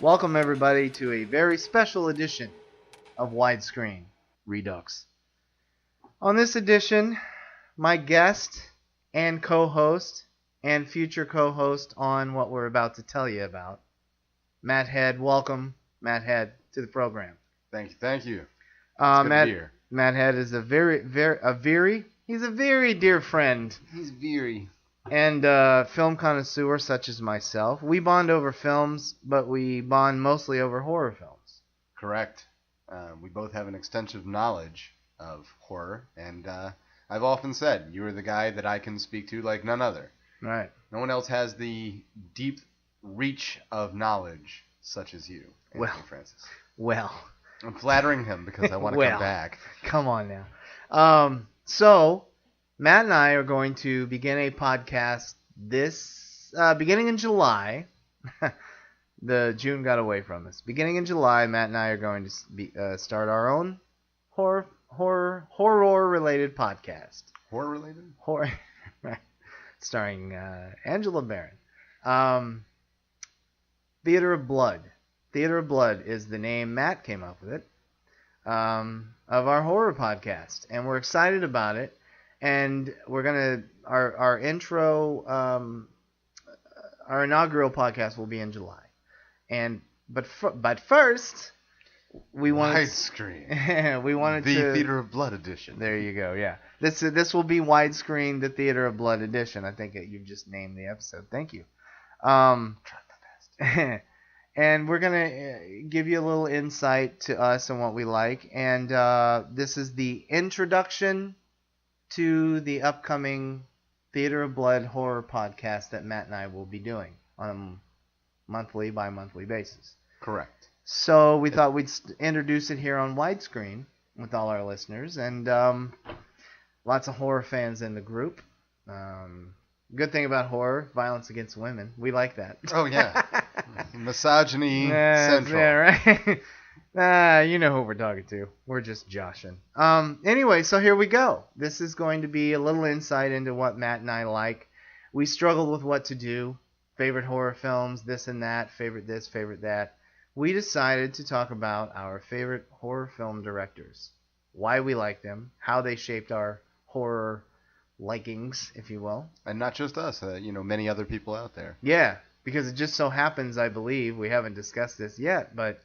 Welcome everybody to a very special edition of Widescreen Redux. On this edition, my guest and co-host and future co-host on what we're about to tell you about, Matt Head. Welcome, Matt Head, to the program. Thank you. Matt Head is a very dear friend. He's very. And film connoisseur such as myself. We bond over films, but we bond mostly over horror films. Correct. We both have an extensive knowledge of horror, and I've often said you are the guy that I can speak to like none other. Right. No one else has the deep reach of knowledge such as you, Anthony Francis. Well. I'm flattering him because I want to come back. Come on now. So, Matt and I are going to begin a podcast beginning in July. The June got away from us. Beginning in July, Matt and I are going to start our own horror-related podcast. Horror-related? Horror, right. Starring Angela Barron. Theater of Blood. Theater of Blood is the name Matt came up with it, of our horror podcast, and we're excited about it. And we're gonna our intro, our inaugural podcast will be in July, but first we wanted Widescreen. We wanted the to, Theater of Blood edition. There you go. Yeah, this will be Widescreen, the Theater of Blood edition. I think you've just named the episode. Thank you. Tried my best. And we're gonna give you a little insight to us and what we like, and this is the introduction to the upcoming Theater of Blood horror podcast that Matt and I will be doing on a bi-monthly basis. Correct. So we thought we'd introduce it here on Widescreen with all our listeners, and lots of horror fans in the group. Good thing about horror, violence against women. We like that. Oh, yeah. Misogyny central. Yeah, right? You know who we're talking to. We're just joshing. Anyway, so here we go. This is going to be a little insight into what Matt and I like. We struggled with what to do. Favorite horror films, this and that, favorite this, favorite that. We decided to talk about our favorite horror film directors. Why we like them, how they shaped our horror likings, if you will. And not just us, many other people out there. Yeah, because it just so happens, I believe, we haven't discussed this yet, but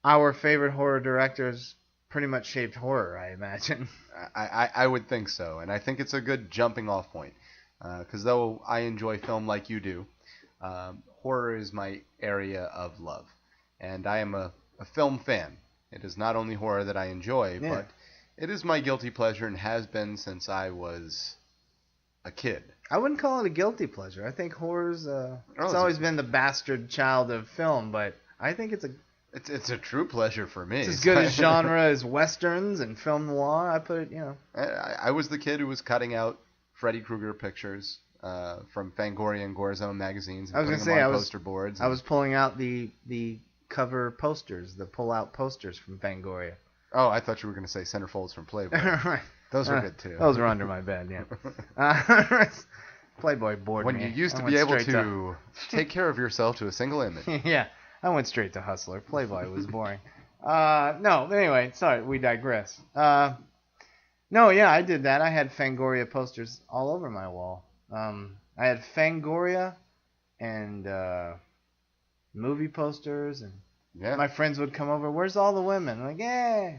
our favorite horror directors pretty much shaped horror, I imagine. I would think so, and I think it's a good jumping off point. Because though I enjoy film like you do, horror is my area of love. And I am a film fan. It is not only horror that I enjoy, but it is my guilty pleasure and has been since I was a kid. I wouldn't call it a guilty pleasure. I think horror's it's always been the bastard child of film, but I think it's a true pleasure for me. It's as good a genre as westerns and film noir. I put it, I was the kid who was cutting out Freddy Krueger pictures from Fangoria and Gorezone magazines and putting them on poster boards. I was pulling out the cover posters, the pull-out posters from Fangoria. Oh, I thought you were going to say centerfolds from Playboy. Right. Those were good, too. Those were under my bed, yeah. Playboy bored when me. you used to be able to take care of yourself to a single image. Yeah, I went straight to Hustler. Playboy was boring. No, anyway, sorry, we digress. No, yeah, I did that. I had Fangoria posters all over my wall. I had Fangoria and movie posters, and my friends would come over. Where's all the women? I'm like, yeah.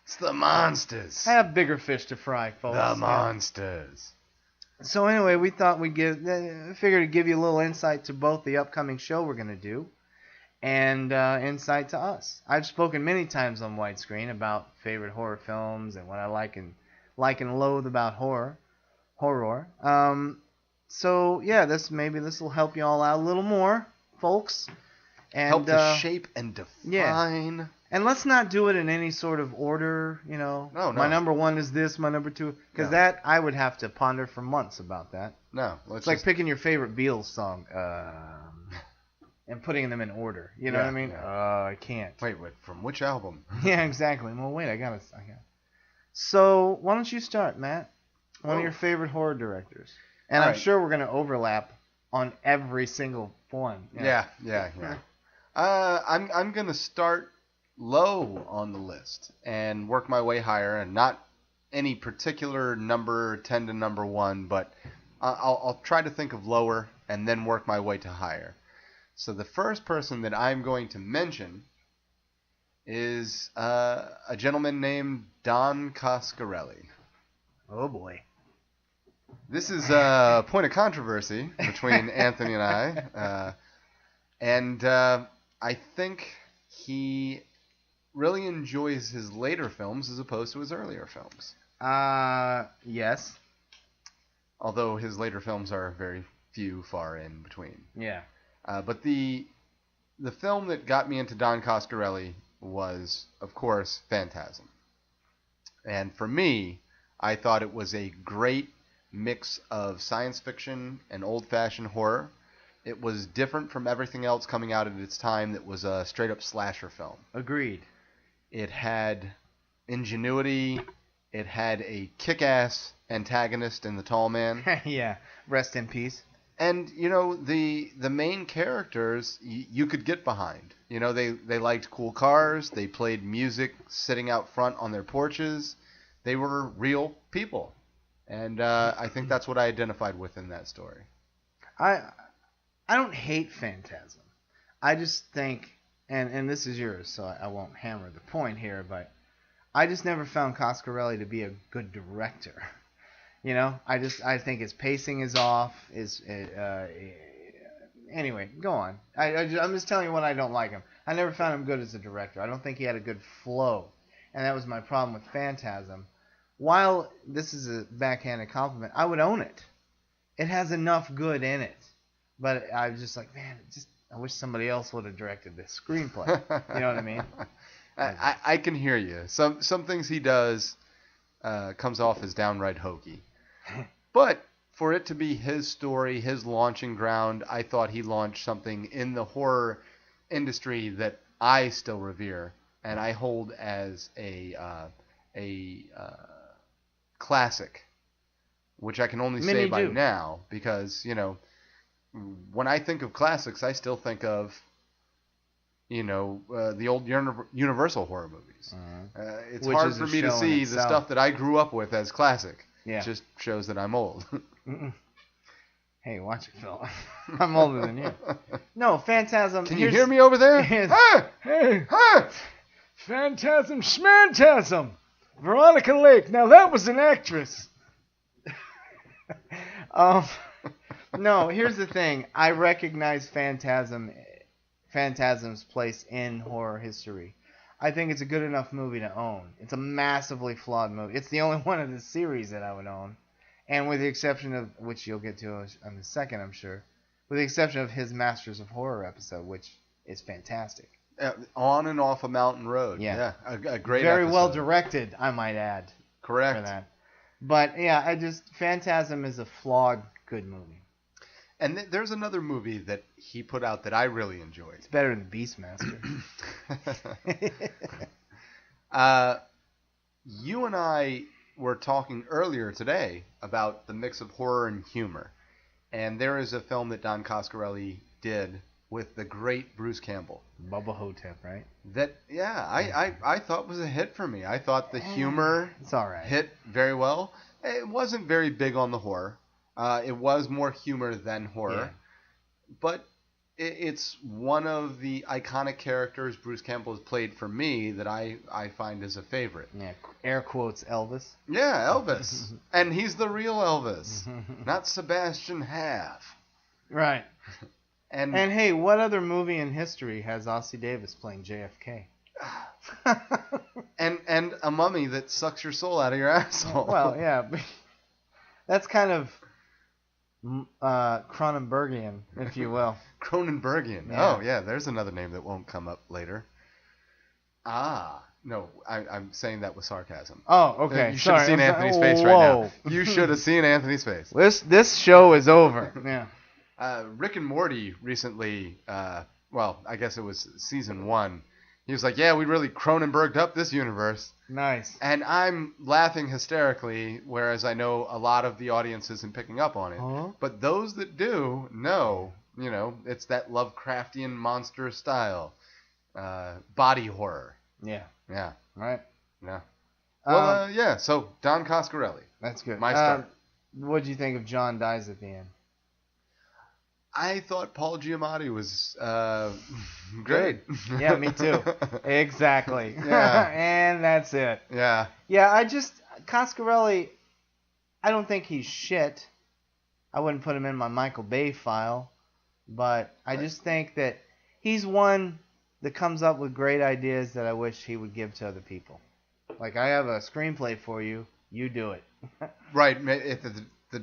It's the monsters. I have bigger fish to fry, folks. The monsters. So anyway, we thought we'd figured to give you a little insight to both the upcoming show we're going to do and insight to us. I've spoken many times on Widescreen about favorite horror films and what I like and loathe about horror. So yeah, this will help you all out a little more, folks. And help to shape and define. Yeah. And let's not do it in any sort of order, No. My number one is this, my number two, because that I would have to ponder for months about that. No, it's like picking your favorite Beatles song. and putting them in order. You know what I mean? Yeah. I can't. Wait, from which album? Yeah, exactly. Well, wait, I got. So why don't you start, Matt? One of your favorite horror directors, and I'm sure we're gonna overlap on every single one. Yeah. I'm gonna start low on the list and work my way higher, and not any particular number 10 to number 1, but I'll try to think of lower and then work my way to higher. So the first person that I'm going to mention is a gentleman named Don Coscarelli. Oh boy. This is a point of controversy between Anthony and I, and I think he really enjoys his later films as opposed to his earlier films. Yes. Although his later films are very far in between. Yeah. But the film that got me into Don Coscarelli was, of course, Phantasm. And for me, I thought it was a great mix of science fiction and old-fashioned horror. It was different from everything else coming out at its time that was a straight-up slasher film. Agreed. It had ingenuity. It had a kick-ass antagonist in the tall man. Yeah. Rest in peace. And, you know, the main characters you could get behind. You know, they liked cool cars. They played music sitting out front on their porches. They were real people. And I think that's what I identified with in that story. I don't hate Phantasm. I just think, and this is yours, so I won't hammer the point here, but I just never found Coscarelli to be a good director. You know, I think his pacing is off. Anyway, go on. I'm just telling you what I don't like him. I never found him good as a director. I don't think he had a good flow, and that was my problem with Phantasm. While this is a backhanded compliment, I would own it. It has enough good in it, but I was just like, man, I wish somebody else would have directed this screenplay. You know what I mean? I can hear you. Some things he does comes off as downright hokey. But for it to be his story, his launching ground, I thought he launched something in the horror industry that I still revere and I hold as a classic, which I can only say by now because, you know, when I think of classics, I still think of, you know, the old Universal horror movies. It's hard for me to see the stuff that I grew up with as classic. Yeah. It just shows that I'm old. Hey, watch it, Phil. I'm older than you. No, Phantasm. Can you hear me over there? Hey! Phantasm schmantasm. Veronica Lake. Now that was an actress. No, here's the thing. I recognize Phantasm's place in horror history. I think it's a good enough movie to own. It's a massively flawed movie. It's the only one of the series that I would own. And with the exception of, which you'll get to in a second, I'm sure, with the exception of his Masters of Horror episode, which is fantastic. On and off a mountain road. Yeah. A great Very episode. well directed, I might add. Correct. For that. But, yeah, Phantasm is a flawed, good movie. And there's another movie that he put out that I really enjoyed. It's better than Beastmaster. You and I were talking earlier today about the mix of horror and humor. And there is a film that Don Coscarelli did with the great Bruce Campbell. Bubba Hotep, right? That, I thought was a hit for me. I thought the humor it's all right. hit very well. It wasn't very big on the horror. It was more humor than horror. Yeah. But it's one of the iconic characters Bruce Campbell has played for me that I find as a favorite. Yeah, air quotes Elvis. Yeah, Elvis. And he's the real Elvis, not Sebastian Half. Right. And hey, what other movie in history has Ossie Davis playing JFK? and a mummy that sucks your soul out of your asshole. Well, yeah. But that's kind of Cronenbergian, if you will. Cronenbergian. Yeah. Oh, yeah. There's another name that won't come up later. No, I'm saying that with sarcasm. Oh, okay. You should have seen Anthony's face right now. You should have seen Anthony's face. This show is over. Yeah. Rick and Morty recently, well, I guess it was season 1. He was like, yeah, we really Cronenberged up this universe. Nice. And I'm laughing hysterically, whereas I know a lot of the audience isn't picking up on it. Huh? But those that do know, it's that Lovecraftian monster style. Body horror. Yeah. Yeah. Right. Yeah. Well, yeah, so Don Coscarelli. That's good. My start. What do you think of John dies at the end? I thought Paul Giamatti was great. Yeah, me too. Exactly. Yeah. And that's it. Yeah. Yeah, Coscarelli, I don't think he's shit. I wouldn't put him in my Michael Bay file, but I just think that he's one that comes up with great ideas that I wish he would give to other people. Like, I have a screenplay for you, you do it. Right. If the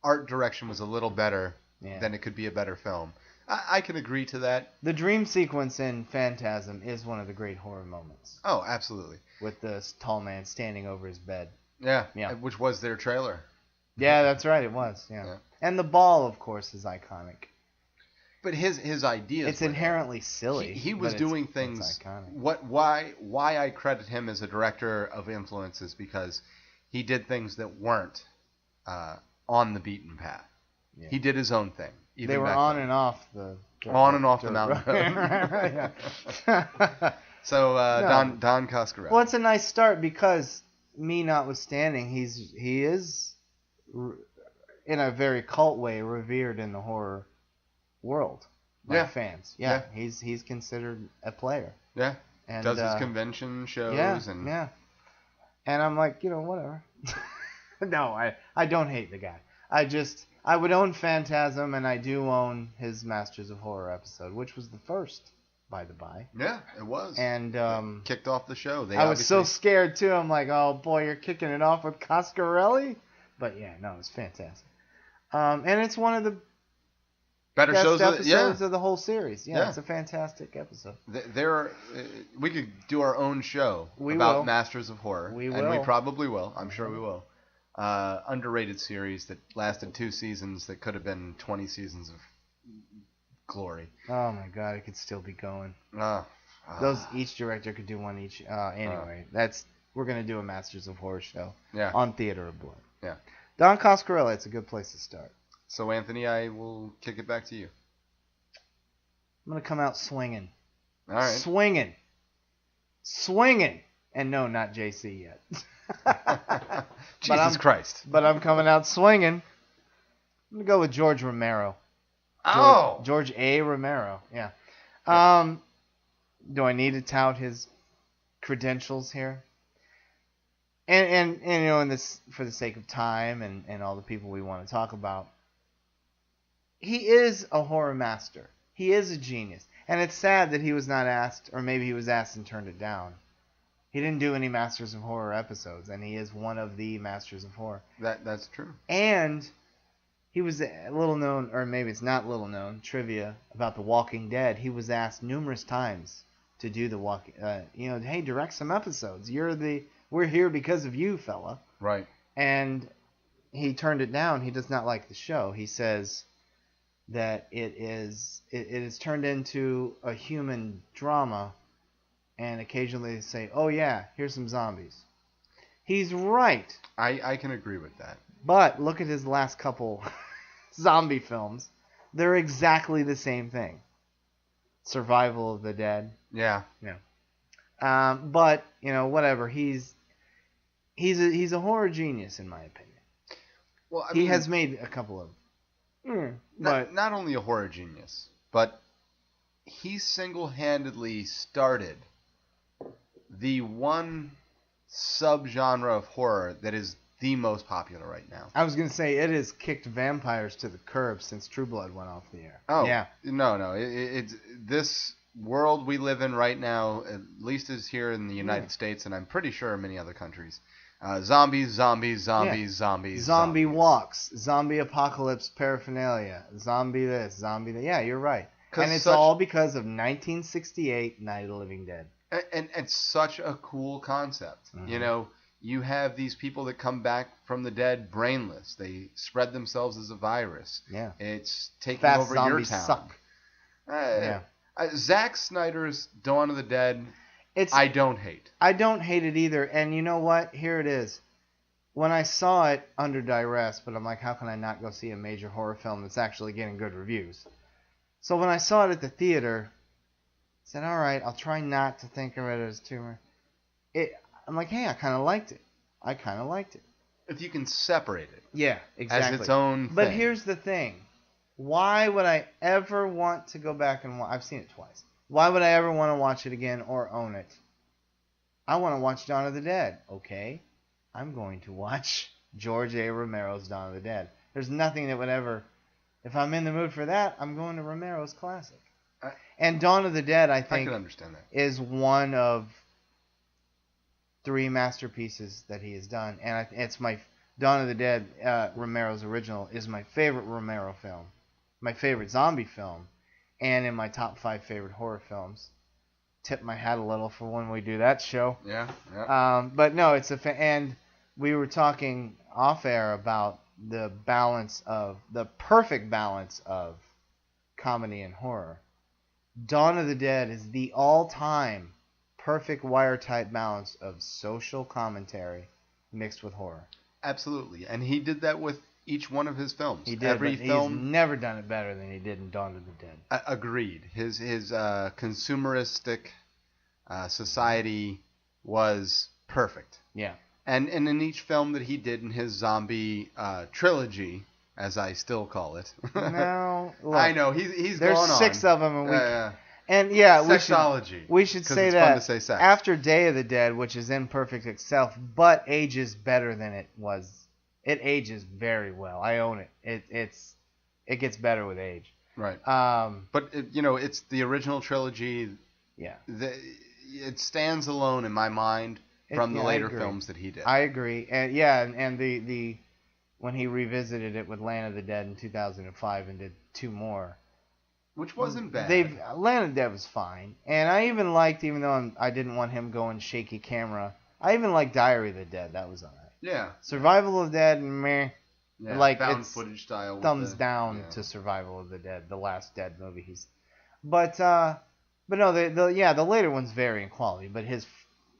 art direction was a little better, Yeah. then it could be a better film. I can agree to that. The dream sequence in Phantasm is one of the great horror moments, Oh, absolutely. with the tall man standing over his bed. Yeah. Yeah. Which was their trailer. Yeah, that's right, it was. Yeah. Yeah. And the ball, of course, is iconic. But his ideas. It's inherently silly. He was but doing it's things. iconic. Why I credit him as a director of influence is because he did things that weren't on the beaten path. Yeah. He did his own thing. They were on and off the on and off the mountain road. Yeah. So No. Don Coscarelli. Well, it's a nice start because, me notwithstanding, he is in a very cult way revered in the horror world by Yeah. fans. Yeah, he's considered a player. Yeah. And Does his convention shows and yeah. And I'm like, whatever. No, I don't hate the guy. I would own Phantasm, and I do own his Masters of Horror episode, which was the first, by the by. Yeah, it was. And kicked off the show. I was so scared too. I'm like, oh boy, you're kicking it off with Coscarelli. But yeah, no, it's fantastic. And it's one of the better best shows episodes of the whole series. Yeah, it's a fantastic episode. We could do our own show We about will. Masters of Horror. We And we will. probably will. I'm sure we will. Underrated series that lasted 2 seasons that could have been 20 seasons of glory. Oh my god, it could still be going. Each director could do one each. Anyway, we're gonna do a Masters of Horror show on Theater of Blood. Yeah. Don Coscarelli, it's a good place to start. So Anthony, I will kick it back to you. I'm gonna come out swinging. All right. Swinging. And no, not JC yet. Jesus Christ. But I'm coming out swinging. I'm gonna go with George Romero. George A. Romero. Yeah. Do I need to tout his credentials here? And in this, for the sake of time and all the people we want to talk about, he is a horror master. He is a genius. And it's sad that he was not asked, or maybe he was asked and turned it down. He didn't do any Masters of Horror episodes, and he is one of the Masters of Horror. That's true. And he was a little known, or maybe it's not little known, trivia about The Walking Dead. He was asked numerous times to do the Walking, hey, direct some episodes. We're here because of you, fella. Right. And he turned it down. He does not like the show. He says that it is turned into a human drama, and occasionally they say, oh yeah, here's some zombies. He's right. I can agree with that. But look at his last couple zombie films. They're exactly the same thing. Survival of the Dead. Yeah. But, whatever. He's a horror genius, in my opinion. Well, he has made a couple of... Not only a horror genius, but he single-handedly started the one subgenre of horror that is the most popular right now. I was going to say, it has kicked vampires to the curb since True Blood went off the air. Oh, yeah. No. It's this world we live in right now, at least is here in the United States, and I'm pretty sure in many other countries. Zombies. Zombie walks, zombie apocalypse paraphernalia, zombie this, zombie that. Yeah, you're right. And it's all because of 1968 Night of the Living Dead. And such a cool concept. Mm-hmm. You have these people that come back from the dead brainless. They spread themselves as a virus. Yeah. It's taking Fast over your zombies town. suck. Yeah. Zack Snyder's Dawn of the Dead, It's I don't hate. I don't hate it either. And you know what? Here it is. When I saw it under duress, but I'm like, how can I not go see a major horror film that's actually getting good reviews? So when I saw it at the theater, I said, all right, I'll try not to think of it as tumor. I'm like, hey, I kind of liked it. If you can separate it Yeah, exactly. as its own thing. But here's the thing. Why would I ever want to go back and watch? I've seen it twice. Why would I ever want to watch it again or own it? I want to watch Dawn of the Dead. Okay, I'm going to watch George A. Romero's Dawn of the Dead. There's nothing that would ever... If I'm in the mood for that, I'm going to Romero's classic. And Dawn of the Dead, I think, I can understand that. is one of 3 masterpieces that he has done. And it's my... Dawn of the Dead, Romero's original, is my favorite Romero film. My favorite zombie film. And in my top 5 favorite horror films. Tip my hat a little for when we do that show. Yeah. But no, it's and we were talking off air about the perfect balance of comedy and horror. Dawn of the Dead is the all-time perfect wire-tight balance of social commentary mixed with horror. Absolutely, and he did that with each one of his films. He did. Every film. He's never done it better than he did in Dawn of the Dead. Agreed. His consumeristic society was perfect. Yeah. And in each film that he did in his zombie trilogy, as I still call it. No, look, I know he's there's gone on. 6 of them, and Yeah. and yeah, Sexology. we should say it's that fun to say sex. after Day of the Dead, which is imperfect itself, but ages better than it was. It ages very well. I own it. It gets better with age. Right. But it's the original trilogy. Yeah. It stands alone in my mind from the later films that he did. I agree. And yeah, and the when he revisited it with Land of the Dead in 2005 and did 2 more. Which wasn't bad. Land of the Dead was fine. And I even liked, even though I didn't want him going shaky camera, I even liked Diary of the Dead. That was alright. Yeah. Survival of the Dead, meh. Yeah, like found it's footage style. Thumbs down to Survival of the Dead, the last Dead movie But no, the later ones vary in quality. But his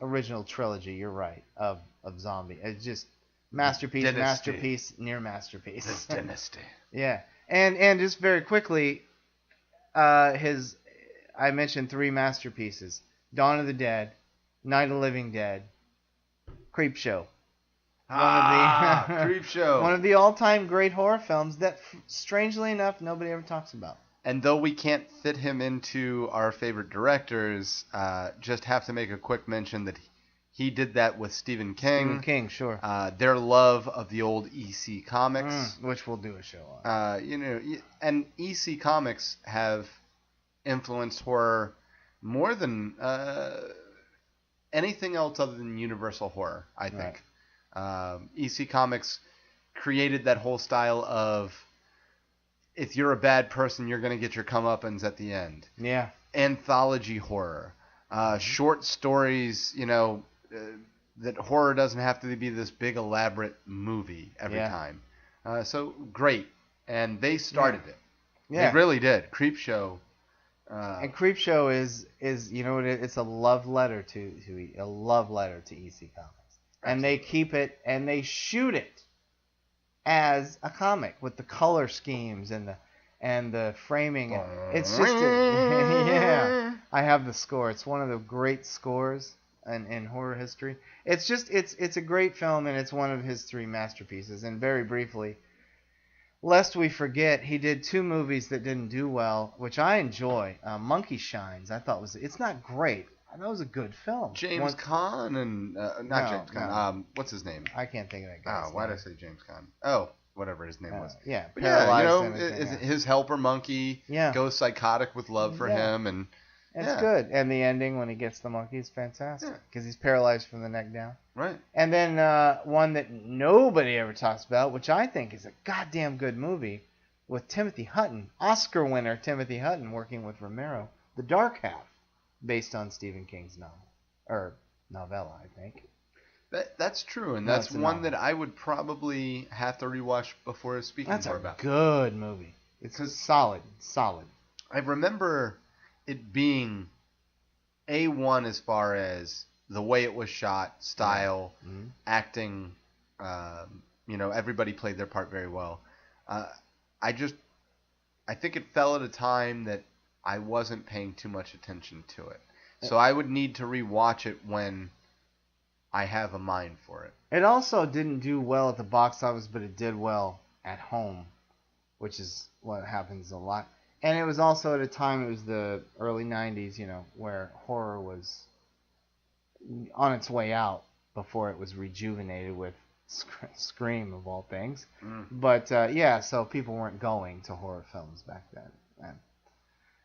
original trilogy, you're right, of zombie, it's just masterpiece, Dynasty. masterpiece, near masterpiece. The Dynasty. Yeah, and just very quickly, I mentioned 3 masterpieces: Dawn of the Dead, Night of the Living Dead, Creepshow. Creepshow. One of the all-time great horror films that, strangely enough, nobody ever talks about. And though we can't fit him into our favorite directors, just have to make a quick mention that he did that with Stephen King. Stephen King, sure. Their love of the old EC comics. Which we'll do a show on. And EC comics have influenced horror more than anything else other than Universal horror, I think. Right. EC Comics created that whole style of, if you're a bad person, you're going to get your comeuppance at the end. Yeah. Anthology horror. Short stories, that horror doesn't have to be this big elaborate movie every time. So great. And they started it. Yeah. They really did. Creepshow. And Creepshow is it's a love letter to EC Comics. And they keep it and they shoot it as a comic with the color schemes and the framing. It's just yeah. I have the score. It's one of the great scores in horror history. It's a great film, and it's one of his 3 masterpieces. And very briefly, lest we forget, he did 2 movies that didn't do well, which I enjoy. Monkey Shines, I thought it's not great. That was a good film. James Caan and James Caan. No. What's his name? I can't think of that guy's name. Why did I say James Caan? Oh, whatever his name was. Yeah, but paralyzed. His helper monkey goes psychotic with love for him, and it's good. And the ending when he gets the monkey is fantastic because he's paralyzed from the neck down. Right. And then one that nobody ever talks about, which I think is a goddamn good movie, with Timothy Hutton, Oscar winner Timothy Hutton, working with Romero, The Dark Half, based on Stephen King's novella, I think. That's true, and No, that's it's a one novel. that I would probably have to rewatch before speaking That's more a about. good movie. It's 'Cause solid. I remember it being A1 as far as the way it was shot, style, Yeah. Mm-hmm. acting. Everybody played their part very well. Uh, I think it fell at a time that I wasn't paying too much attention to it. So I would need to rewatch it when I have a mind for it. It also didn't do well at the box office, but it did well at home, which is what happens a lot. And it was also at a time, it was the early 90s, where horror was on its way out before it was rejuvenated with Scream, of all things. Mm. But, so people weren't going to horror films back then.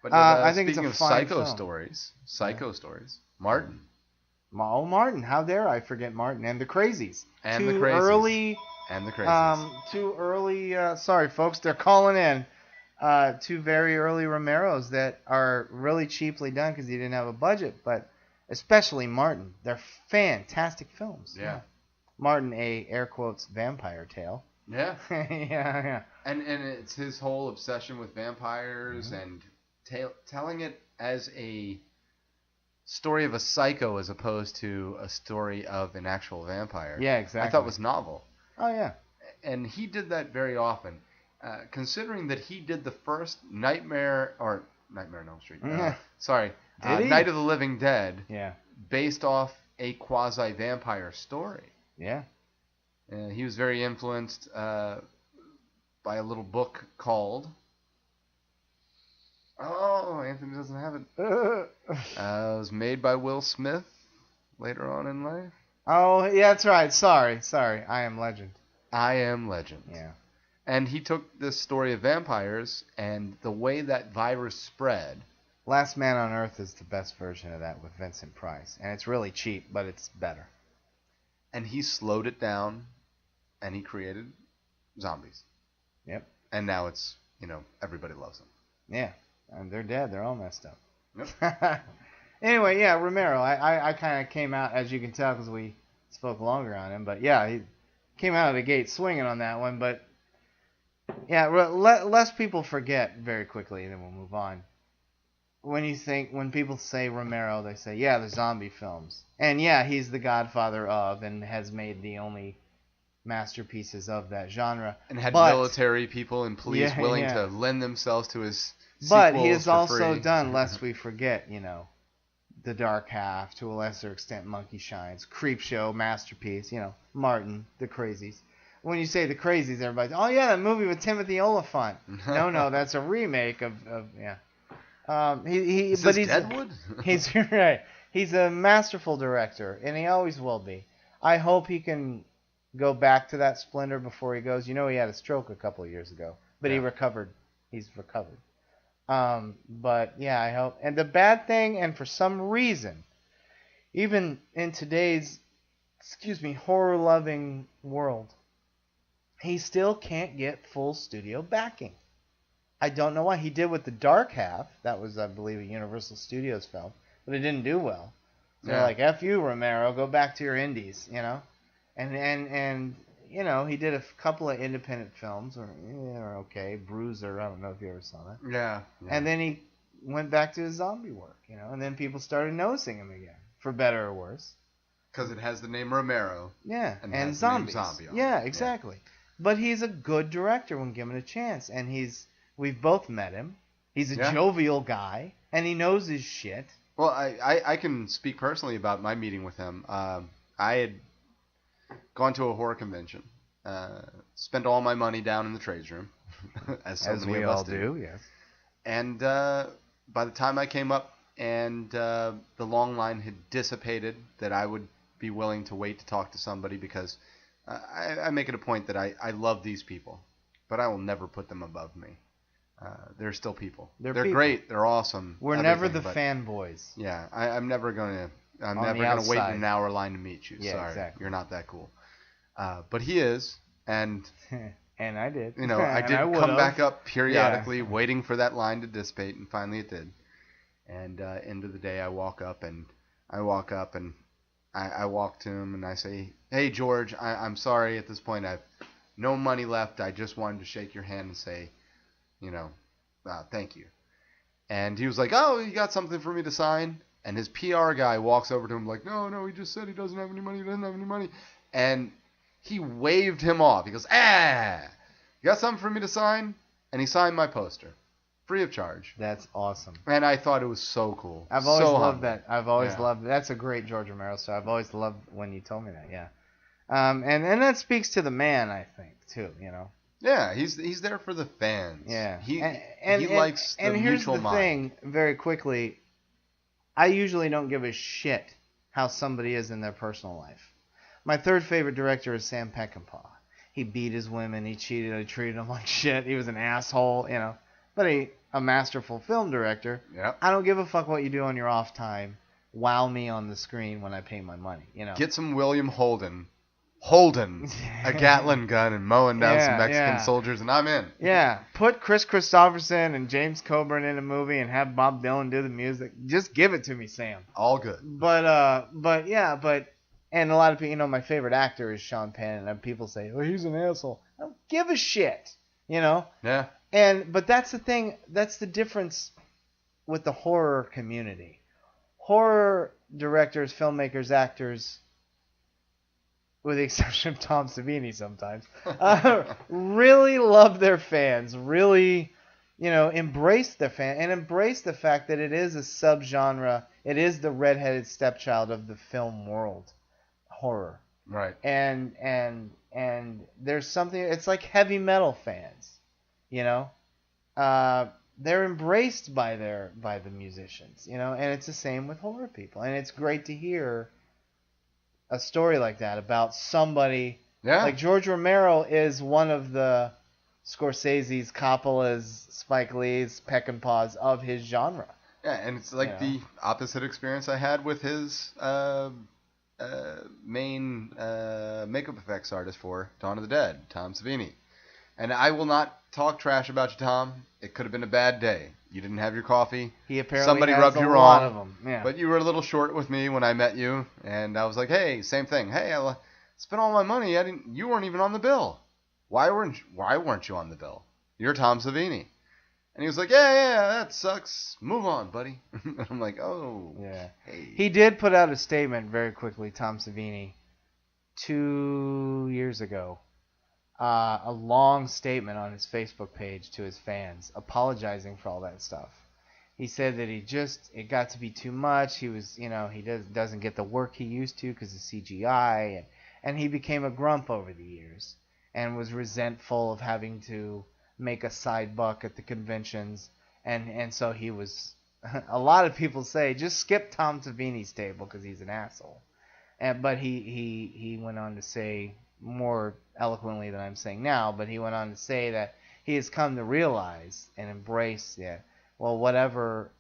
But I think speaking it's a of fine psycho film. stories, Martin. Oh, Martin. How dare I forget Martin and the Crazies. And Two the Crazies. early... And the Crazies. Two early... sorry, folks. They're calling in. Two very early Romeros that are really cheaply done because he didn't have a budget. But especially Martin. They're fantastic films. Yeah. Martin, a air quotes vampire tale. Yeah. yeah. And it's his whole obsession with vampires and telling it as a story of a psycho as opposed to a story of an actual vampire. Yeah, exactly. I thought was novel. Oh, yeah. And he did that very often. Considering that he did the first Nightmare on Elm Street. Night of the Living Dead. Yeah. Based off a quasi-vampire story. Yeah. He was very influenced by a little book called... Oh, Anthony doesn't have it. It was made by Will Smith later on in life. Oh, yeah, that's right. Sorry. I Am Legend. I Am Legend. Yeah. And he took this story of vampires and the way that virus spread. Last Man on Earth is the best version of that with Vincent Price. And it's really cheap, but it's better. And he slowed it down and he created zombies. Yep. And now it's, everybody loves them. Yeah. And they're dead. They're all messed up. Yep. Anyway, yeah, Romero. I kind of came out, as you can tell, because we spoke longer on him. But yeah, he came out of the gate swinging on that one. But yeah, less people forget very quickly, and then we'll move on. When people say Romero, they say, yeah, the zombie films. And yeah, he's the godfather of and has made the only masterpieces of that genre. And had military people and police willing to lend themselves to his But he has for also free. done, lest we forget, The Dark Half, to a lesser extent, Monkey Shines, Creepshow, masterpiece, Martin, The Crazies. When you say The Crazies, everybody's, oh yeah, that movie with Timothy Olyphant. No, that's a remake of yeah. He's Deadwood? He's right. He's a masterful director, and he always will be. I hope he can go back to that splendor before he goes. He had a stroke a couple of years ago, but he recovered. He's recovered. But yeah, I hope. And the bad thing, and for some reason, even in today's, horror-loving world, he still can't get full studio backing. I don't know why. He did with The Dark Half. That was, I believe, a Universal Studios film, but it didn't do well. So they're like, F you, Romero, go back to your indies, And he did a couple of independent films, or okay, Bruiser. I don't know if you ever saw that. Yeah. And then he went back to his zombie work, and then people started noticing him again, for better or worse. Because it has the name Romero. Yeah, and zombies. Zombie on yeah, exactly. Yeah. But he's a good director when given a chance, and we've both met him. He's a jovial guy, and he knows his shit. Well, I can speak personally about my meeting with him. I had gone to a horror convention, spent all my money down in the trades room, as many we of us all do, yes. And by the time I came up and the long line had dissipated, that I would be willing to wait to talk to somebody because I make it a point that I love these people, but I will never put them above me. They're still people. They're people. Great. They're awesome. We're never the fanboys. Yeah, I'm never gonna wait in an hour line to meet you. Yeah, sorry, exactly. You're not that cool. But he is, and and I did. I did come back up periodically, waiting for that line to dissipate, and finally it did. And end of the day, I walk up and I walk to him and I say, "Hey George, I'm sorry at this point. I've no money left. I just wanted to shake your hand and say, you know, thank you." And he was like, "Oh, you got something for me to sign?" And his PR guy walks over to him like, "No, he just said he doesn't have any money. He doesn't have any money." And he waved him off. He goes, "You got something for me to sign?" And he signed my poster, free of charge. That's awesome. And I thought it was so cool. I've always so loved humble. that. I've always Yeah. loved. That's a great George Romero story. I've always loved when you told me that. Yeah. And that speaks to the man, I think, too. You know. Yeah, he's there for the fans. Yeah. He And likes the here's mutual the mind. thing, very quickly. I usually don't give a shit how somebody is in their personal life. My third favorite director is Sam Peckinpah. He beat his women. He cheated. He treated them like shit. He was an asshole, you know. But a masterful film director. Yep. I don't give a fuck what you do on your off time. Wow me on the screen when I pay my money, you know. Get some William Holden, a Gatling gun, and mowing down some Mexican soldiers, and I'm in. Yeah, put Chris Christopherson and James Coburn in a movie and have Bob Dylan do the music. Just give it to me, Sam. All good. But and a lot of people, you know, my favorite actor is Sean Penn, and people say, "Oh, he's an asshole." I don't give a shit, you know. Yeah. But that's the thing. That's the difference with the horror community. Horror directors, filmmakers, actors, with the exception of Tom Savini sometimes, really love their fans, really, you know, embrace their fan, and embrace the fact that it is a subgenre. It is the redheaded stepchild of the film world, horror. Right. And there's something, it's like heavy metal fans, you know? They're embraced by the musicians, you know, and it's the same with horror people. And it's great to hear a story like that about somebody. Yeah. Like George Romero is one of the Scorsese's, Coppola's, Spike Lee's, Peckinpah's of his genre. Yeah, and it's like the opposite experience I had with his main makeup effects artist for Dawn of the Dead, Tom Savini. And I will not talk trash about you, Tom. It could have been a bad day. You didn't have your coffee. He apparently Somebody has rubbed a you lot wrong. of them. Yeah. But you were a little short with me when I met you, and I was like, "Hey, same thing. Hey, I spent all my money. You weren't even on the bill. Why weren't you on the bill? You're Tom Savini." And he was like, "Yeah, that sucks. Move on, buddy." And I'm like, "Oh, yeah." Hey. He did put out a statement very quickly, Tom Savini, 2 years ago. A long statement on his Facebook page to his fans, apologizing for all that stuff. He said that it got to be too much. He was, you know, he doesn't get the work he used to because of CGI, and he became a grump over the years and was resentful of having to make a side buck at the conventions, and so he was. A lot of people say just skip Tom Savini's table because he's an asshole, but he went on to say, more eloquently than I'm saying now, but he went on to say that he has come to realize and embrace well, whatever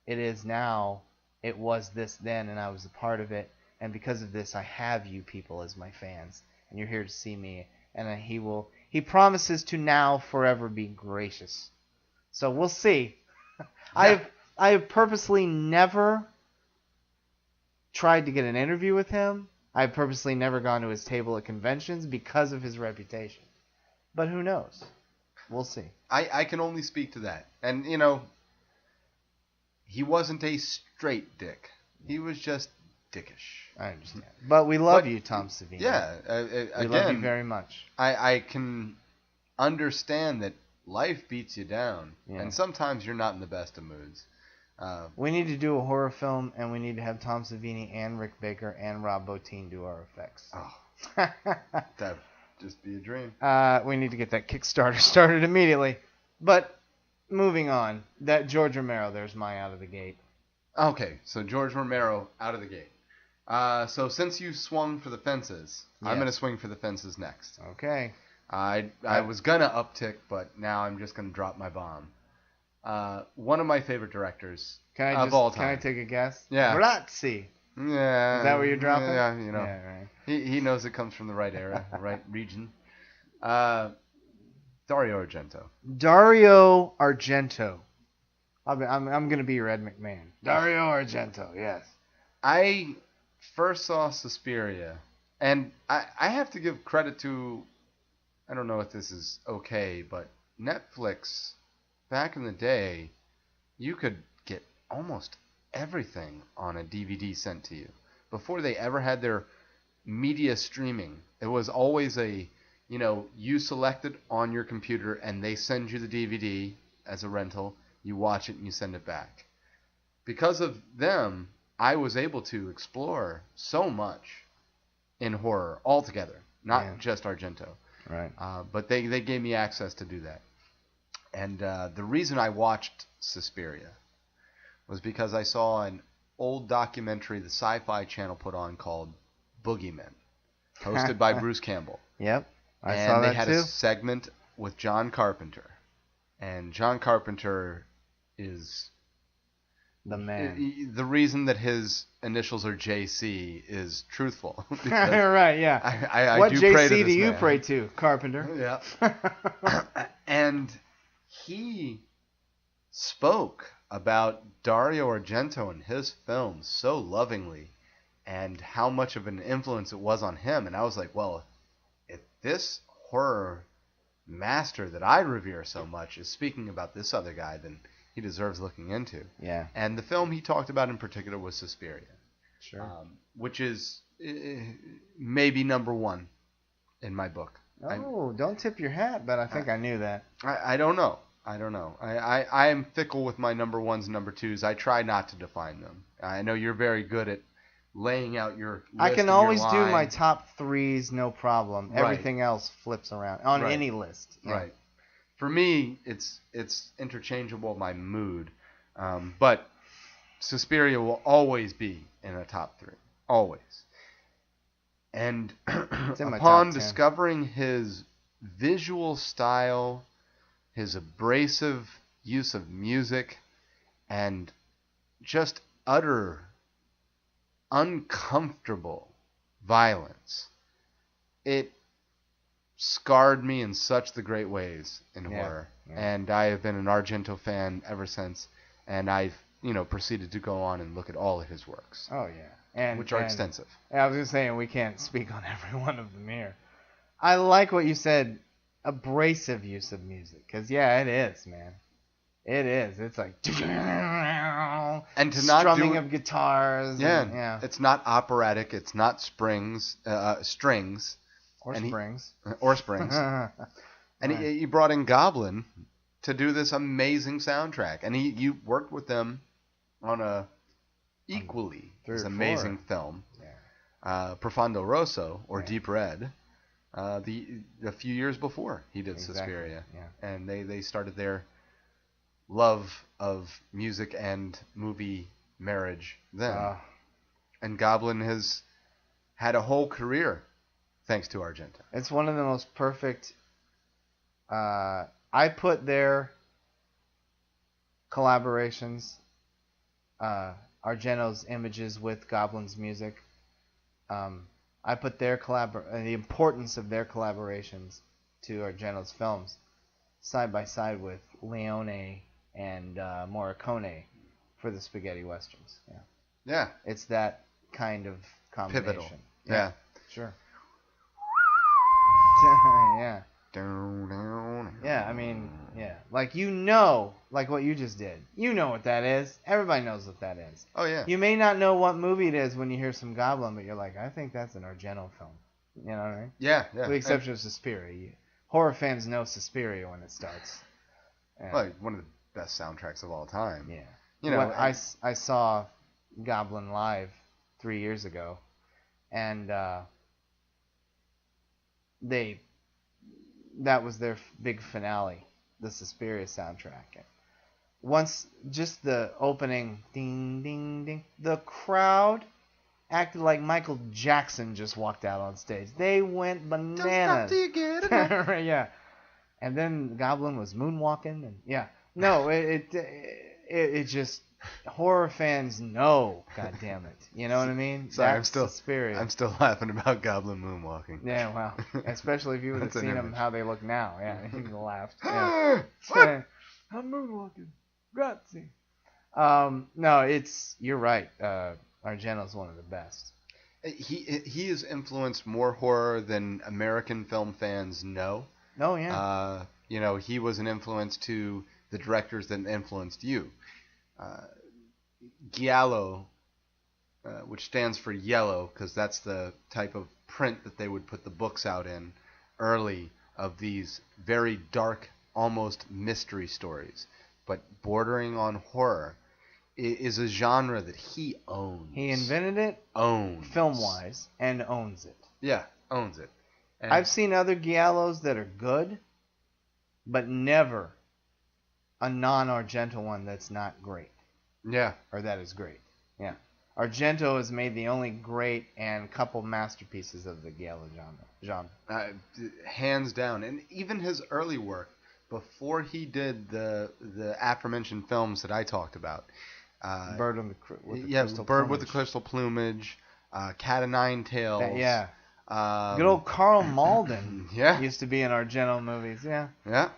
it is now, it was this then, and I was a part of it, and because of this, I have you people as my fans, and you're here to see me, and he promises to now forever be gracious. So we'll see. Yeah. I have purposely never tried to get an interview with him. I've purposely never gone to his table at conventions because of his reputation. But who knows? We'll see. I can only speak to that. And, you know, he wasn't a straight dick. He was just dickish. I understand. But we love you, Tom Savini. Yeah. We love you very much. I can understand that life beats you down. Yeah. And sometimes you're not in the best of moods. We need to do a horror film, and we need to have Tom Savini and Rick Baker and Rob Bottin do our effects. Oh, that'd just be a dream. We need to get that Kickstarter started immediately. But moving on, that George Romero, there's my out of the gate. Okay, so George Romero out of the gate. So since you swung for the fences, I'm going to swing for the fences next. Okay. I was going to uptick, but now I'm just going to drop my bomb. One of my favorite directors of all time. Can I take a guess? Yeah. Brazzi. Yeah. Is that what you're dropping? Yeah, you know. Yeah, right. He knows it comes from the right era, the right region. Dario Argento. Dario Argento. I'm going to be your Ed McMahon. Dario Argento, yes. I first saw Suspiria, and I have to give credit to, I don't know if this is okay, but Netflix, back in the day, you could get almost everything on a DVD sent to you. Before they ever had their media streaming, it was always you select it on your computer and they send you the DVD as a rental, you watch it and you send it back. Because of them, I was able to explore so much in horror altogether, not just Argento. Right. But they gave me access to do that. And the reason I watched Suspiria was because I saw an old documentary the Sci-Fi Channel put on called Boogeymen, hosted by Bruce Campbell. Yep, I saw that too. And they had a segment with John Carpenter. And John Carpenter is the man. The reason that his initials are JC is truthful. Right, yeah. I what do JC pray to do this you man. pray to, Carpenter? Yeah. And he spoke about Dario Argento and his films so lovingly and how much of an influence it was on him. And I was like, well, if this horror master that I revere so much is speaking about this other guy, then he deserves looking into. Yeah. And the film he talked about in particular was Suspiria. Sure. Which is maybe number one in my book. Oh, don't tip your hat, but I think I knew that. I don't know. I am fickle with my number ones and number twos. I try not to define them. I know you're very good at laying out your list. I can and always your do line. my top threes, no problem. Right. Everything else flips around on Right. any list. Yeah. Right. For me, it's interchangeable by mood, but Suspiria will always be in a top three, always. And upon discovering his visual style, his abrasive use of music, and just utter uncomfortable violence, it scarred me in such the great ways in horror. Yeah. And I have been an Argento fan ever since, and I've proceeded to go on and look at all of his works. Oh yeah, which are extensive. I was just saying we can't speak on every one of them here. I like what you said, abrasive use of music, because it is, man. It is. It's like and to not strumming of guitars. Yeah. It's not operatic. It's not strings. Or springs. Or springs. And he brought in Goblin to do this amazing soundtrack, and you worked with them on a equally as amazing film, Profondo Rosso or Deep Red, a few years before he did Suspiria, and they started their love of music and movie marriage then, and Goblin has had a whole career thanks to Argento. It's one of the most perfect. I put their collaborations, Argento's images with Goblin's music. I put their the importance of their collaborations to Argento's films side by side with Leone and Morricone for the spaghetti westerns. Yeah. Yeah. It's that kind of combination. Pivotal. Yeah. Sure. Yeah. Yeah, I mean, like like what you just did. You know what that is. Everybody knows what that is. Oh yeah. You may not know what movie it is when you hear some Goblin, but you're like, I think that's an Argento film. You know what I mean? Yeah. With the exception of Suspiria. Horror fans know Suspiria when it starts. Like one of the best soundtracks of all time. Yeah. I saw Goblin live 3 years ago, and that was their big finale, the Suspiria soundtrack. Once just the opening ding ding ding, the crowd acted like Michael Jackson just walked out on stage. They went bananas. Don't stop till you get it. Yeah. And then Goblin was moonwalking, and no, it just horror fans know, God damn it. You know what I mean? Sorry, That's Suspiria. I'm still laughing about Goblin moonwalking. Yeah, well, especially if you would have seen them how they look now. Yeah, you laughed. What? I'm moonwalking. Grazie. No, you're right. Argento's one of the best. He has influenced more horror than American film fans know. Oh yeah. He was an influence to the directors that influenced you. Giallo, which stands for yellow, because that's the type of print that they would put the books out in early, of these very dark, almost mystery stories, but bordering on horror, is a genre that he owns. He invented it, owns film-wise, and owns it. Yeah, owns it. And I've seen other Giallos that are good, but never a non-Argento one that's not great. Yeah. Or that is great. Yeah. Argento has made the only great and couple masterpieces of the Giallo genre. Hands down. And even his early work, before he did the aforementioned films that I talked about. Bird with the crystal Bird plumage. with the crystal plumage, Cat o' Nine Tails. Yeah. Good old Carl Malden Yeah. used to be in Argento movies. Yeah. Yeah.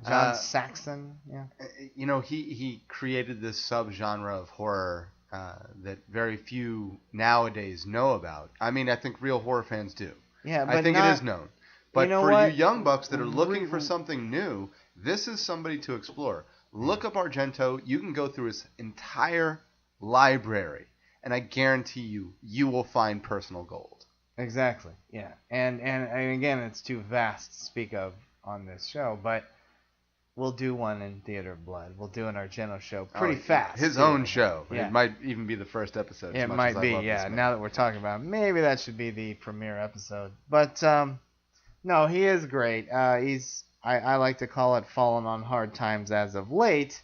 John Saxon. Yeah. He created this subgenre of horror that very few nowadays know about. I mean, I think real horror fans do. Yeah, but I think it is known. But for what? you young bucks that are looking for something new, this is somebody to explore. Look up Argento. You can go through his entire library, and I guarantee you will find personal gold. Exactly. Yeah. And again, it's too vast to speak of on this show, but we'll do one in Theater of Blood. We'll do an Argento show pretty fast. His own show. Yeah. It might even be the first episode. It might be, yeah. Now that we're talking about it, maybe that should be the premiere episode. But no, he is great. I like to call it fallen on hard times as of late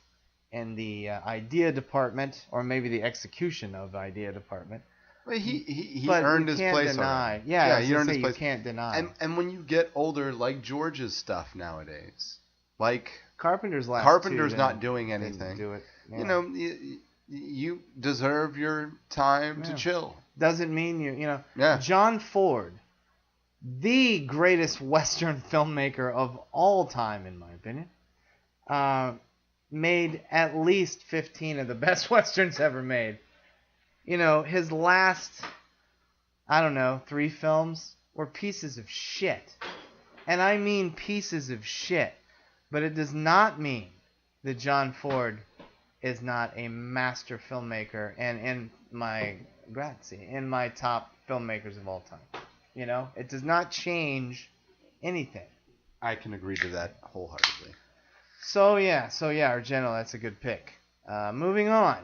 in the idea department, or maybe the execution of idea department. Well, he But earned you his can't place. deny. Already. Yeah, he earned his place. You can't deny. And when you get older, like George's stuff nowadays, like Carpenter's not doing anything. Do it. Yeah. You deserve your time to chill. Doesn't mean Yeah. John Ford, the greatest Western filmmaker of all time, in my opinion, made at least 15 of the best Westerns ever made. His last, 3 films were pieces of shit. And I mean pieces of shit. But it does not mean that John Ford is not a master filmmaker and in my top filmmakers of all time. It does not change anything. I can agree to that wholeheartedly. So yeah, Argento, that's a good pick. Moving on.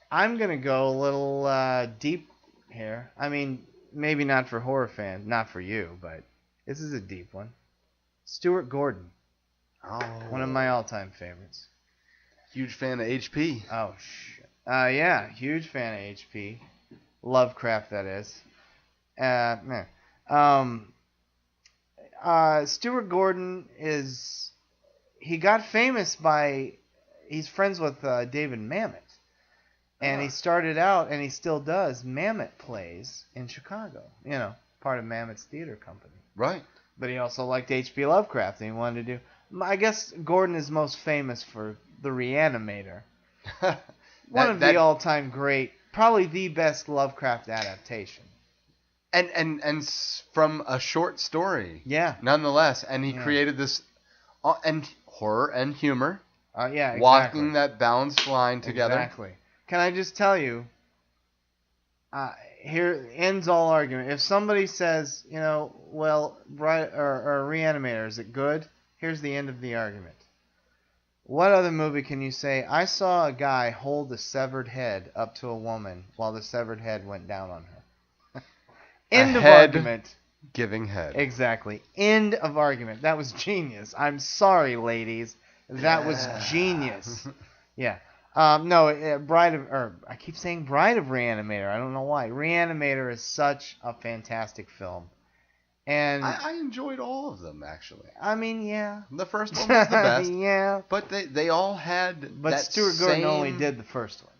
I'm going to go a little deep here. I mean, maybe not for horror fans, not for you, but this is a deep one. Stuart Gordon. Oh. One of my all-time favorites. Huge fan of HP. Oh, shit. Yeah, huge fan of HP. Lovecraft, that is. Stuart Gordon he got famous he's friends with David Mamet. And he started out, and he still does, Mamet plays in Chicago. Part of Mamet's theater company. Right. But he also liked H.P. Lovecraft, and he wanted to do... I guess Gordon is most famous for The Reanimator. One of the all-time great, probably the best Lovecraft adaptation. And from a short story. Yeah. Nonetheless, and he created this and horror and humor. Yeah, exactly. Walking that balanced line together. Exactly. Can I just tell you, here ends all argument. If somebody says, Reanimator, is it good? Here's the end of the argument. What other movie can you say, I saw a guy hold a severed head up to a woman while the severed head went down on her? End of argument. Giving head. Exactly. End of argument. That was genius. I'm sorry, ladies. That was genius. Yeah. I keep saying Bride of Reanimator. I don't know why. Reanimator is such a fantastic film. And I enjoyed all of them, actually. I mean, yeah. The first one was the best. Yeah. But they all had But Stuart Gordon only did the first one.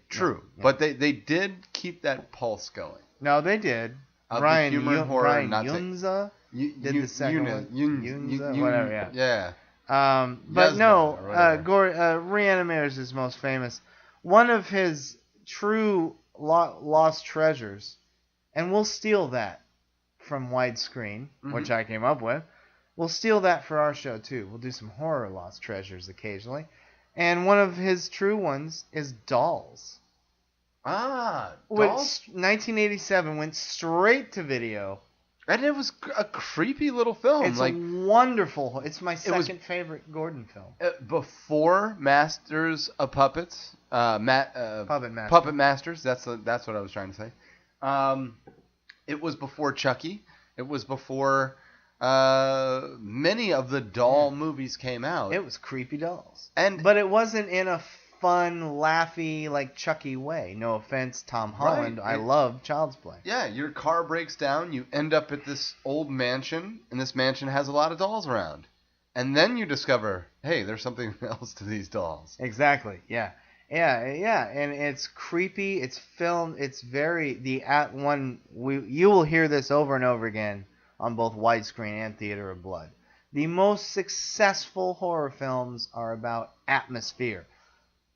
True. Yeah. But they did keep that pulse going. No, they did. Brian Yunza did the second one. Yunza, whatever, yeah. But no, Reanimator is his most famous. One of his true lost treasures and we'll steal that from Widescreen, Mhm. which I came up with. We'll steal that for our show too. We'll do some horror lost treasures occasionally, and one of his true ones is Dolls. Dolls? 1987 went straight to video. And it was a creepy little film. It's wonderful. It's my second favorite Gordon film. Before Masters of Puppets, Puppet Master. Puppet Masters. That's what I was trying to say. It was before Chucky. It was before many of the doll movies came out. It was creepy dolls, but it wasn't in a fun, laughy, like Chucky way. No offense, Tom Holland. Right. I love Child's Play. Yeah, your car breaks down. You end up at this old mansion, and this mansion has a lot of dolls around. And then you discover, hey, there's something else to these dolls. Exactly. Yeah. And it's creepy. It's filmed. It's very you will hear this over and over again on both Widescreen and Theater of Blood. The most successful horror films are about atmosphere.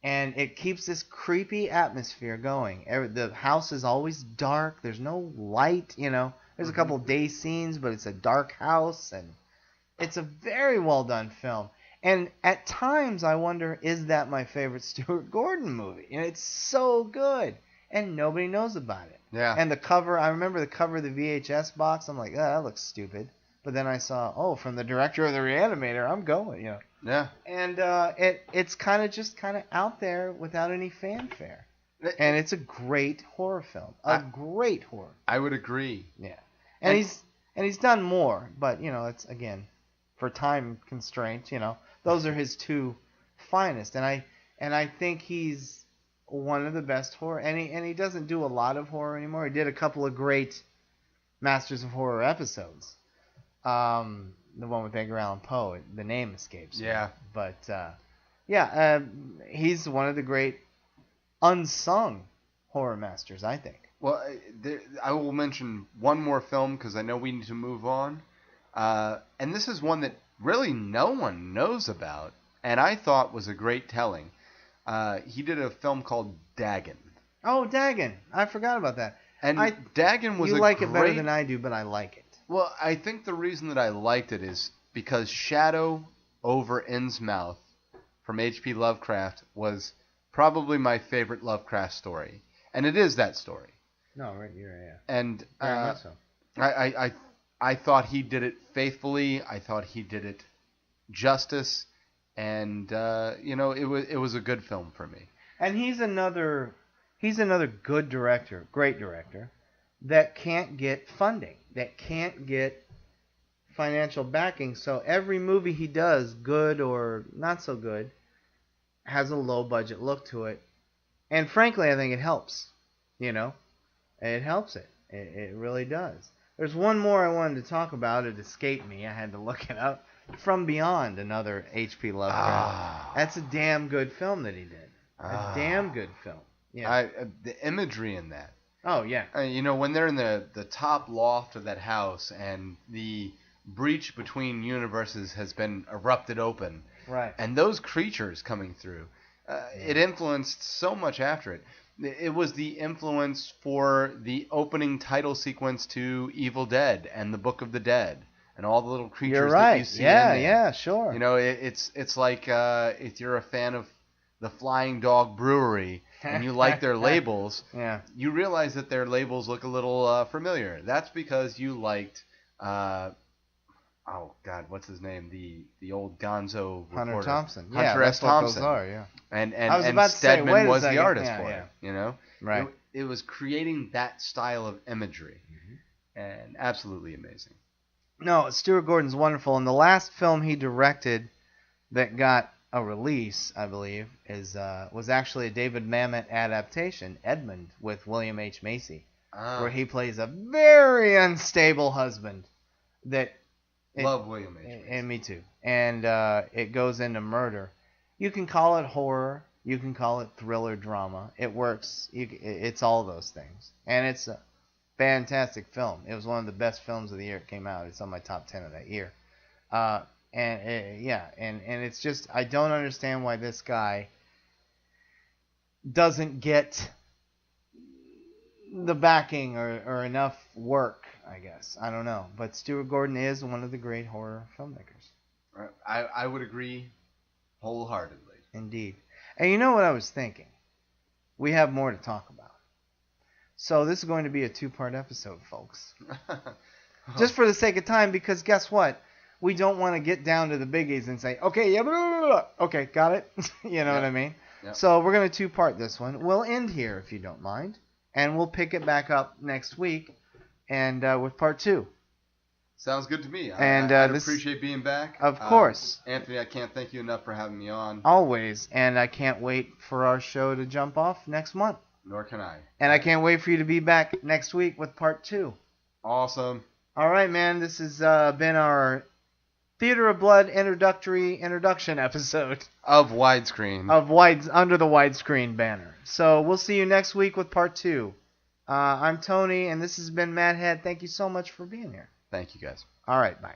And it keeps this creepy atmosphere going. The house is always dark. There's no light, There's a couple day scenes, but it's a dark house. And it's a very well done film. And at times I wonder, is that my favorite Stuart Gordon movie? It's so good. And nobody knows about it. Yeah. And the cover, I remember the cover of the VHS box. I'm like, oh, that looks stupid. But then I saw, from the director of The Reanimator, I'm going, Yeah. And it's kind of out there without any fanfare. And it's a great horror film. Great horror. I would agree. Yeah. And he's done more, but it's again for time constraints, those are his two finest. And I think he's one of the best horror, and he doesn't do a lot of horror anymore. He did a couple of great Masters of Horror episodes. The one with Edgar Allan Poe, the name escapes me. Yeah. But, he's one of the great unsung horror masters, I think. Well, I will mention one more film because I know we need to move on. And this is one that really no one knows about, and I thought was a great telling. He did a film called Dagon. Oh, Dagon. I forgot about that. And Dagon was You like it better than I do, but I like it. Well, I think the reason that I liked it is because Shadow over Innsmouth from H.P. Lovecraft was probably my favorite Lovecraft story. And it is that story. No, right, yeah. And Very much so. I thought he did it faithfully. I thought he did it justice. And, it was a good film for me. And he's another good director, great director, that can't get funding, that can't get financial backing. So every movie he does, good or not so good, has a low budget look to it. And frankly, I think it helps. It helps it. It really does. There's one more I wanted to talk about. It escaped me. I had to look it up. From Beyond, another H.P. Lovecraft. That's a damn good film that he did. A damn good film. Yeah. The imagery in that. Oh, yeah. When they're in the top loft of that house and the breach between universes has been erupted open. Right. And those creatures coming through. It influenced so much after it. It was the influence for the opening title sequence to Evil Dead and the Book of the Dead. And all the little creatures that you see in there. Yeah, sure. It's like if you're a fan of the Flying Dog Brewery and you like their labels, you realize that their labels look a little familiar. That's because you liked, what's his name? The old Gonzo reporter. Hunter Thompson. Hunter S. Thompson. Yeah. And Stedman was the artist for it. Right. It was creating that style of imagery, and absolutely amazing. No, Stuart Gordon's wonderful, and the last film he directed that got a release, I believe, was actually a David Mamet adaptation, Edmund, with William H. Macy, where he plays a very unstable husband. Love William H. Macy. And me too. And it goes into murder. You can call it horror. You can call it thriller drama. It works. It's all those things. And it's a fantastic film. It was one of the best films of the year it came out. It's on my top 10 of that year. And it's just, I don't understand why this guy doesn't get the backing or enough work, I guess. I don't know. But Stuart Gordon is one of the great horror filmmakers. I would agree wholeheartedly. Indeed. And you know what I was thinking? We have more to talk about. So this is going to be a 2-part episode, folks. Just for the sake of time, because guess what? We don't want to get down to the biggies and say, okay, yeah, blah, blah, blah. Okay, got it? You know what I mean? Yep. So we're going to 2-part this one. We'll end here, if you don't mind. And we'll pick it back up next week and with part 2. Sounds good to me. And I appreciate being back. Of course. Anthony, I can't thank you enough for having me on. Always. And I can't wait for our show to jump off next month. Nor can I. And I can't wait for you to be back next week with part 2. Awesome. All right, man. This has been our Theater of Blood introduction episode of widescreen. Under the widescreen banner. So we'll see you next week with part 2. I'm Tony, and this has been Mad Head. Thank you so much for being here. Thank you, guys. All right, bye.